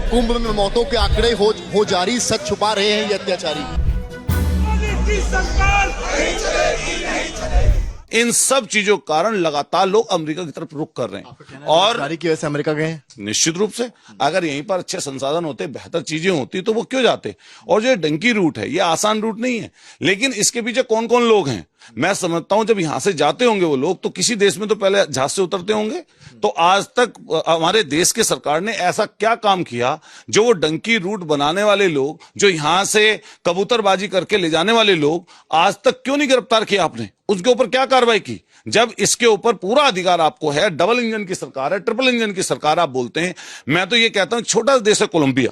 कुंभ में मौतों के आंकड़े हो जारी, सच छुपा रहे हैं ये अत्याचारी। इन सब चीजों के कारण लगातार लोग अमेरिका की तरफ रुख कर रहे हैं और जारी की वजह से अमेरिका गए हैं। निश्चित रूप से अगर यहीं पर अच्छे संसाधन होते, बेहतर चीजें होती तो वो क्यों जाते। और जो डंकी रूट है ये आसान रूट नहीं है, लेकिन इसके पीछे कौन कौन लोग हैं मैं समझता हूं। जब यहां से जाते होंगे वो लोग तो किसी देश में तो पहले जहाज से उतरते होंगे। तो आज तक हमारे देश की सरकार ने ऐसा क्या काम किया जो वो डंकी रूट बनाने वाले लोग, जो यहां से कबूतरबाजी करके ले जाने वाले लोग, आज तक क्यों नहीं गिरफ्तार किया आपने? उसके ऊपर क्या कार्रवाई की? जब इसके ऊपर पूरा अधिकार आपको है, डबल इंजन की सरकार है, ट्रिपल इंजन की सरकार आप बोलते हैं। मैं तो ये कहता हूं छोटा देश है कोलंबिया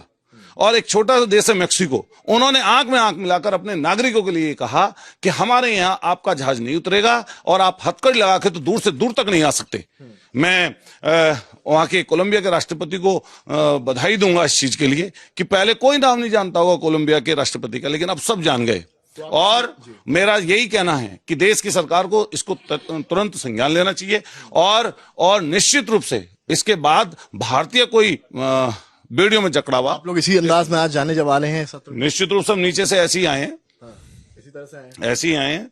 और एक छोटा सा देश है मेक्सिको, उन्होंने आंख में आंख मिलाकर अपने नागरिकों के लिए कहा कि हमारे यहां आपका जहाज नहीं उतरेगा और आप हथकड़ी लगा के तो दूर से दूर तक नहीं आ सकते। मैं वहां के कोलंबिया के राष्ट्रपति को बधाई दूंगा इस चीज के लिए कि पहले कोई नाम नहीं जानता होगा कोलंबिया के राष्ट्रपति का, लेकिन अब सब जान गए। और मेरा यही कहना है कि देश की सरकार को इसको तुरंत संज्ञान लेना चाहिए और निश्चित रूप से इसके बाद भारतीय कोई वीडियो में जकड़ा हुआ। आप लोग इसी अंदाज में आज जाने जब वाले हैं सत्र? निश्चित रूप से हम नीचे से ऐसे ही आए हैं, इसी तरह से आए हैं। ऐसे ही आए हैं।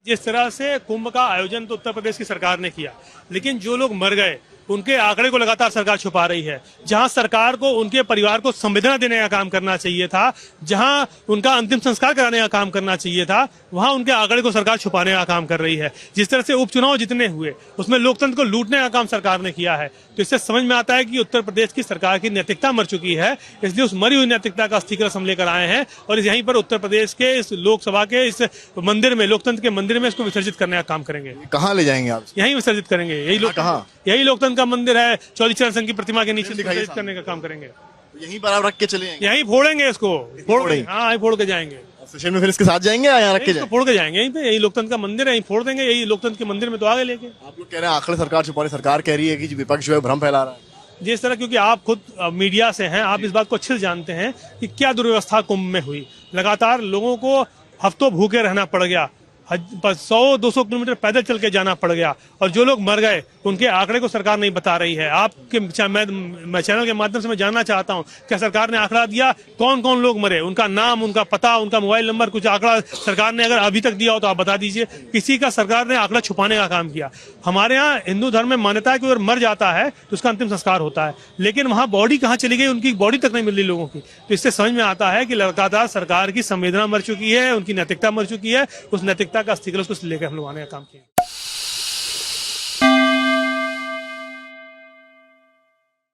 जिस तरह से कुंभ का आयोजन तो उत्तर प्रदेश की सरकार ने किया, लेकिन जो लोग मर गए उनके आंकड़े को लगातार सरकार छुपा रही है। जहां सरकार को उनके परिवार को संवेदना देने का काम करना चाहिए था, जहां उनका अंतिम संस्कार कराने का काम करना चाहिए था, वहां उनके आंकड़े को सरकार छुपाने का काम कर रही है। जिस तरह से उपचुनाव जितने हुए उसमें लोकतंत्र को लूटने का काम सरकार ने किया है, तो इससे समझ में आता है कि उत्तर प्रदेश की सरकार की नैतिकता मर चुकी है। इसलिए उस मरी हुई नैतिकता का स्टिकर हम लेकर आए हैं और यहीं पर उत्तर प्रदेश के इस लोकसभा के इस मंदिर में, लोकतंत्र के मंदिर में इसको विसर्जित करने का काम करेंगे। कहाँ ले जाएंगे आप? यहीं विसर्जित करेंगे। यही लोकतंत्र का मंदिर है, चौधरी चरण सिंह की प्रतिमा के नीचे विसर्जित करने का काम करेंगे। यहीं पर आप रख के चले जाएंगे? यहीं फोड़ेंगे इसको, हाँ फोड़ के जाएंगे। स्टेशन में फिर इसके साथ जाएंगे या यहाँ रख के जाएंगे? फोड़ के जाएंगे यहीं पे, यही लोकतंत्र का मंदिर है, यहीं फोड़ देंगे। यही लोकतंत्र के मंदिर में तो आगे लेके। आप लोग कह रहे हैं आंकड़े सरकार छुपा रही, सरकार कह रही है कि विपक्ष जो है भ्रम फैला रहा है। जिस तरह, क्योंकि आप खुद मीडिया से हैं, आप इस बात को अच्छे से जानते हैं कि क्या दुर्व्यवस्था कुंभ में हुई। लगातार लोगों को हफ्तों भूखे रहना पड़ गया, 100-200 किलोमीटर पैदल चल के जाना पड़ गया, और जो लोग मर गए उनके आंकड़े को सरकार नहीं बता रही है। आपके मैं चैनल के माध्यम से मैं जानना चाहता हूं, क्या सरकार ने आंकड़ा दिया कौन कौन लोग मरे, उनका नाम, उनका पता, उनका मोबाइल नंबर, कुछ आंकड़ा सरकार ने अगर अभी तक दिया हो तो आप बता दीजिए। किसी का सरकार ने आंकड़ा छुपाने का काम किया। हमारे यहाँ हिंदू धर्म में मान्यता है कि अगर मर जाता है तो उसका अंतिम संस्कार होता है, लेकिन वहां बॉडी कहाँ चली गई, उनकी बॉडी तक नहीं मिल रही लोगों की। तो इससे समझ में आता है कि लगातार सरकार की संवेदना मर चुकी है, उनकी नैतिकता मर चुकी है। उस नैतिकता का स्टिकर उसको लेकर हम लोग आने का काम किया।